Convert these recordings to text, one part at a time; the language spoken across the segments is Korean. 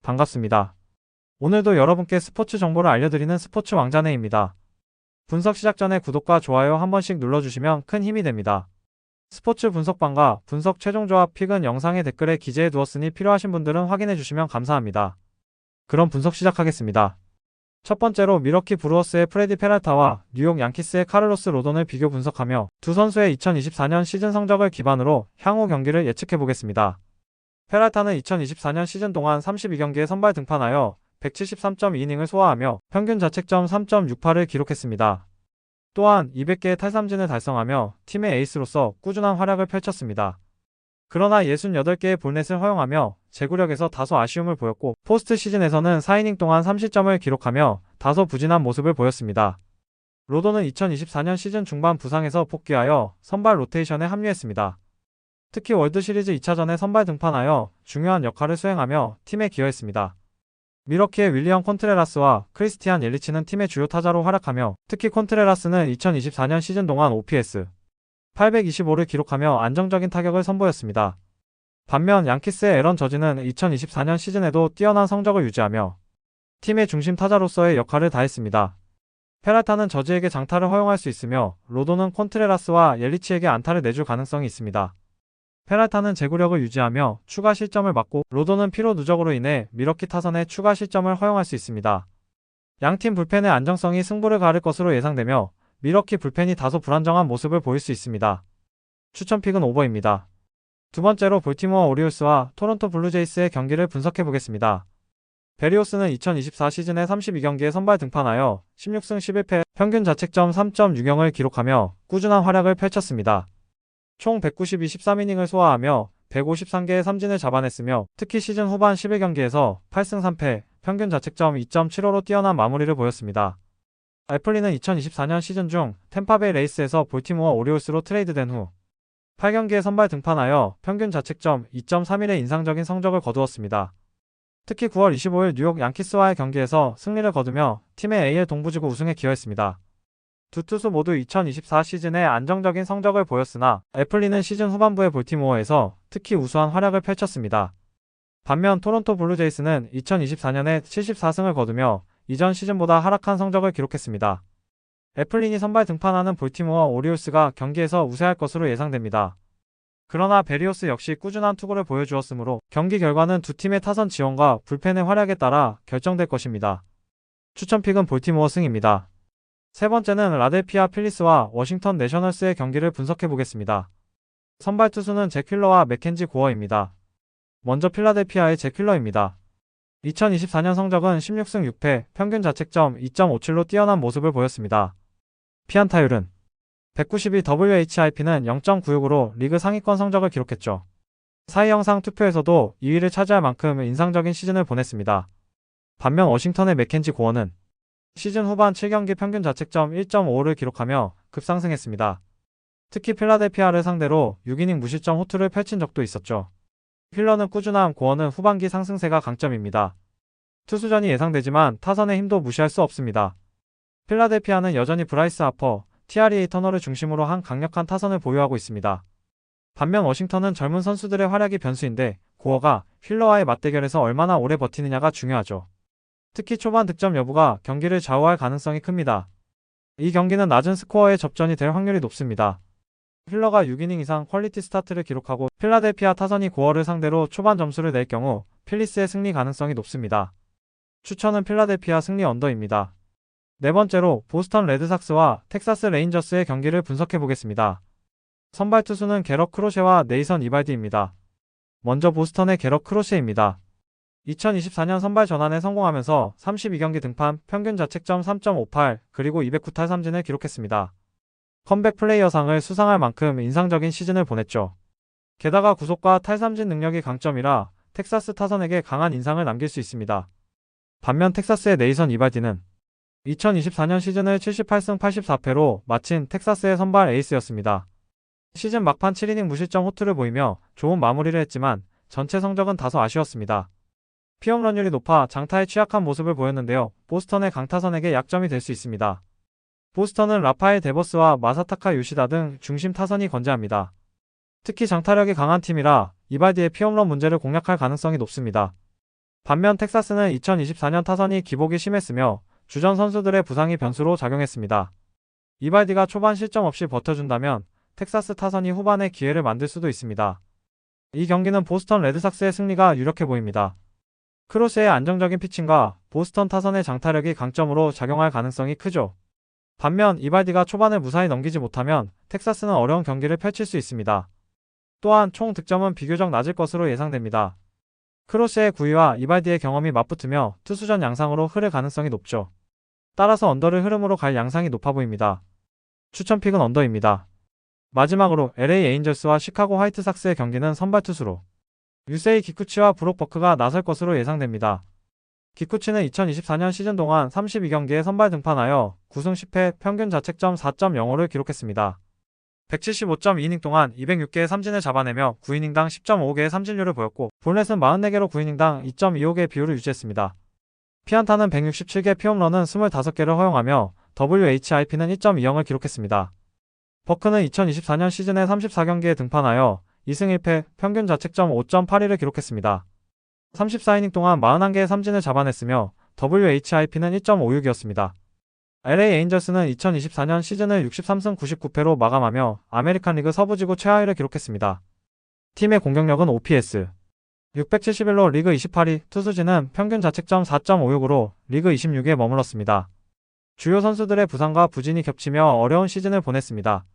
반갑습니다. 오늘도 여러분께 스포츠 정보를 알려드리는 스포츠 왕자네입니다. 분석 시작 전에 구독과 좋아요 한 번씩 눌러주시면 큰 힘이 됩니다. 스포츠 분석방과 분석 최종 조합 픽은 영상의 댓글에 기재해 두었으니 필요하신 분들은 확인해 주시면 감사합니다. 그럼 분석 시작하겠습니다. 첫 번째로 밀워키 브루어스의 프레디 페랄타와 뉴욕 양키스의 카를로스 로돈을 비교 분석하며 두 선수의 2024년 시즌 성적을 기반으로 향후 경기를 예측해 보겠습니다. 페랄타는 2024년 시즌 동안 32경기에 선발 등판하여 173.2이닝을 소화하며 평균 자책점 3.68을 기록했습니다. 또한 200개의 탈삼진을 달성하며 팀의 에이스로서 꾸준한 활약을 펼쳤습니다. 그러나 68개의 볼넷을 허용하며 제구력에서 다소 아쉬움을 보였고 포스트 시즌에서는 4이닝 동안 3실점을 기록하며 다소 부진한 모습을 보였습니다. 로돈은 2024년 시즌 중반 부상에서 복귀하여 선발 로테이션에 합류했습니다. 특히 월드시리즈 2차전에 선발 등판하여 중요한 역할을 수행하며 팀에 기여했습니다. 밀워키의 윌리엄 콘트레라스와 크리스티안 옐리치는 팀의 주요 타자로 활약하며 특히 콘트레라스는 2024년 시즌 동안 OPS 825를 기록하며 안정적인 타격을 선보였습니다. 반면 양키스의 에런 저지는 2024년 시즌에도 뛰어난 성적을 유지하며 팀의 중심 타자로서의 역할을 다했습니다. 페랄타는 저지에게 장타를 허용할 수 있으며 로돈은 콘트레라스와 옐리치에게 안타를 내줄 가능성이 있습니다. 페랄타는 제구력을 유지하며 추가 실점을 막고 로돈은 피로 누적으로 인해 밀워키 타선에 추가 실점을 허용할 수 있습니다. 양팀 불펜의 안정성이 승부를 가를 것으로 예상되며 밀워키 불펜이 다소 불안정한 모습을 보일 수 있습니다. 추천픽은 오버입니다. 두 번째로 볼티모어 오리올스와 토론토 블루제이스의 경기를 분석해보겠습니다. 베리오스는 2024 시즌에 32경기에 선발 등판하여 16승 11패 평균 자책점 3.60을 기록하며 꾸준한 활약을 펼쳤습니다. 총 192 13이닝을 소화하며 153개의 삼진을 잡아냈으며 특히 시즌 후반 11경기에서 8승 3패 평균 자책점 2.75로 뛰어난 마무리를 보였습니다. 애플리는 2024년 시즌 중 템파베이 레이스에서 볼티모어 오리올스로 트레이드된 후 8경기에 선발 등판하여 평균 자책점 2.31의 인상적인 성적을 거두었습니다. 특히 9월 25일 뉴욕 양키스와의 경기에서 승리를 거두며 팀의 AL 동부지구 우승에 기여했습니다. 두 투수 모두 2024 시즌에 안정적인 성적을 보였으나 애플리는 시즌 후반부의 볼티모어에서 특히 우수한 활약을 펼쳤습니다. 반면 토론토 블루제이스는 2024년에 74승을 거두며 이전 시즌보다 하락한 성적을 기록했습니다. 애플린이 선발 등판하는 볼티모어 오리올스가 경기에서 우세할 것으로 예상됩니다. 그러나 베리오스 역시 꾸준한 투구를 보여주었으므로 경기 결과는 두 팀의 타선 지원과 불펜의 활약에 따라 결정될 것입니다. 추천픽은 볼티모어 승입니다. 세 번째는 라델피아 필리스와 워싱턴 내셔널스의 경기를 분석해보겠습니다. 선발 투수는 잭 휠러와 맥켄지 고어입니다. 먼저 필라델피아의 잭 휠러입니다. 2024년 성적은 16승 6패, 평균 자책점 2.57로 뛰어난 모습을 보였습니다. 피안타율은 192, WHIP는 0.96으로 리그 상위권 성적을 기록했죠. 사이 영상 투표에서도 2위를 차지할 만큼 인상적인 시즌을 보냈습니다. 반면 워싱턴의 맥켄지 고어는 시즌 후반 7경기 평균 자책점 1.55를 기록하며 급상승했습니다. 특히 필라델피아를 상대로 6이닝 무실점 호투를 펼친 적도 있었죠. 휠러는 꾸준함, 고어는 후반기 상승세가 강점입니다. 투수전이 예상되지만 타선의 힘도 무시할 수 없습니다. 필라델피아는 여전히 브라이스 하퍼, TRA 터너를 중심으로 한 강력한 타선을 보유하고 있습니다. 반면 워싱턴은 젊은 선수들의 활약이 변수인데 고어가 휠러와의 맞대결에서 얼마나 오래 버티느냐가 중요하죠. 특히 초반 득점 여부가 경기를 좌우할 가능성이 큽니다. 이 경기는 낮은 스코어의 접전이 될 확률이 높습니다. 휠러가 6이닝 이상 퀄리티 스타트를 기록하고 필라델피아 타선이 고어를 상대로 초반 점수를 낼 경우 필리스의 승리 가능성이 높습니다. 추천은 필라델피아 승리 언더입니다. 네 번째로 보스턴 레드삭스와 텍사스 레인저스의 경기를 분석해보겠습니다. 선발 투수는 게럿 크로셰와 네이선 이발디입니다. 먼저 보스턴의 게럿 크로셰입니다. 2024년 선발 전환에 성공하면서 32경기 등판, 평균 자책점 3.58, 그리고 209탈삼진을 기록했습니다. 컴백 플레이어상을 수상할 만큼 인상적인 시즌을 보냈죠. 게다가 구속과 탈삼진 능력이 강점이라 텍사스 타선에게 강한 인상을 남길 수 있습니다. 반면 텍사스의 네이선 이발디는 2024년 시즌을 78승 84패로 마친 텍사스의 선발 에이스였습니다. 시즌 막판 7이닝 무실점 호투를 보이며 좋은 마무리를 했지만 전체 성적은 다소 아쉬웠습니다. 피홈런율이 높아 장타에 취약한 모습을 보였는데요. 보스턴의 강타선에게 약점이 될 수 있습니다. 보스턴은 라파엘 데버스와 마사타카 요시다 등 중심 타선이 건재합니다. 특히 장타력이 강한 팀이라 이발디의 피홈런 문제를 공략할 가능성이 높습니다. 반면 텍사스는 2024년 타선이 기복이 심했으며 주전 선수들의 부상이 변수로 작용했습니다. 이발디가 초반 실점 없이 버텨준다면 텍사스 타선이 후반에 기회를 만들 수도 있습니다. 이 경기는 보스턴 레드삭스의 승리가 유력해 보입니다. 크로스의 안정적인 피칭과 보스턴 타선의 장타력이 강점으로 작용할 가능성이 크죠. 반면 이발디가 초반을 무사히 넘기지 못하면 텍사스는 어려운 경기를 펼칠 수 있습니다. 또한 총 득점은 비교적 낮을 것으로 예상됩니다. 크로스의 구위와 이발디의 경험이 맞붙으며 투수전 양상으로 흐를 가능성이 높죠. 따라서 언더를 흐름으로 갈 양상이 높아 보입니다. 추천픽은 언더입니다. 마지막으로 LA 에인절스와 시카고 화이트삭스의 경기는 선발 투수로 유세이 기쿠치와 브록 버크가 나설 것으로 예상됩니다. 기쿠치는 2024년 시즌 동안 32경기에 선발 등판하여 9승 10패 평균 자책점 4.05를 기록했습니다. 175.2이닝 동안 206개의 삼진을 잡아내며 9이닝당 10.55개의 삼진율을 보였고 볼넷은 44개로 9이닝당 2.25개의 비율을 유지했습니다. 피안타는 167개, 피홈런은 25개를 허용하며 WHIP는 1.20을 기록했습니다. 버크는 2024년 시즌에 34경기에 등판하여 2승 1패, 평균 자책점 5.82를 기록했습니다. 34이닝 동안 41개의 삼진을 잡아냈으며 WHIP는 1.56이었습니다. LA 에인절스는 2024년 시즌을 63승 99패로 마감하며 아메리칸 리그 서부지구 최하위를 기록했습니다. 팀의 공격력은 OPS 671로 리그 28위, 투수진은 평균 자책점 4.56으로 리그 26위에 머물렀습니다. 주요 선수들의 부상과 부진이 겹치며 어려운 시즌을 보냈습니다.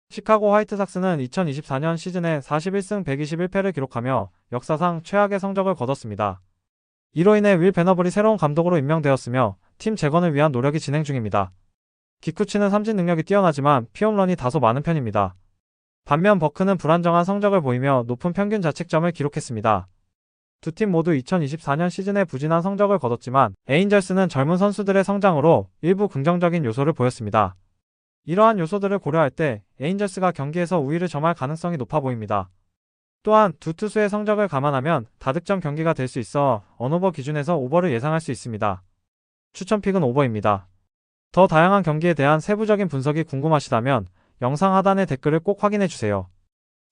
시카고 화이트삭스는 2024년 시즌에 41승 121패를 기록하며 역사상 최악의 성적을 거뒀습니다. 이로 인해 윌 베너블이 새로운 감독으로 임명되었으며 팀 재건을 위한 노력이 진행 중입니다. 기쿠치는 삼진 능력이 뛰어나지만 피홈런이 다소 많은 편입니다. 반면 버크는 불안정한 성적을 보이며 높은 평균 자책점을 기록했습니다. 두 팀 모두 2024년 시즌에 부진한 성적을 거뒀지만 에인절스는 젊은 선수들의 성장으로 일부 긍정적인 요소를 보였습니다. 이러한 요소들을 고려할 때 에인절스가 경기에서 우위를 점할 가능성이 높아 보입니다. 또한 두 투수의 성적을 감안하면 다득점 경기가 될 수 있어 언오버 기준에서 오버를 예상할 수 있습니다. 추천픽은 오버입니다. 더 다양한 경기에 대한 세부적인 분석이 궁금하시다면 영상 하단의 댓글을 꼭 확인해주세요.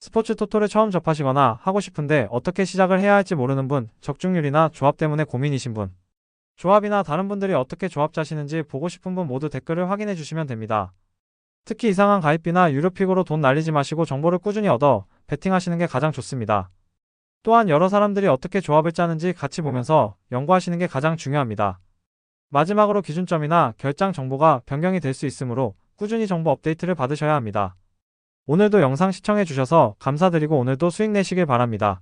스포츠 토토를 처음 접하시거나 하고 싶은데 어떻게 시작을 해야 할지 모르는 분, 적중률이나 조합 때문에 고민이신 분, 조합이나 다른 분들이 어떻게 조합 짜시는지 보고 싶은 분 모두 댓글을 확인해 주시면 됩니다. 특히 이상한 가입비나 유료픽으로 돈 날리지 마시고 정보를 꾸준히 얻어 베팅하시는 게 가장 좋습니다. 또한 여러 사람들이 어떻게 조합을 짜는지 같이 보면서 연구하시는 게 가장 중요합니다. 마지막으로 기준점이나 결장 정보가 변경이 될 수 있으므로 꾸준히 정보 업데이트를 받으셔야 합니다. 오늘도 영상 시청해 주셔서 감사드리고 오늘도 수익 내시길 바랍니다.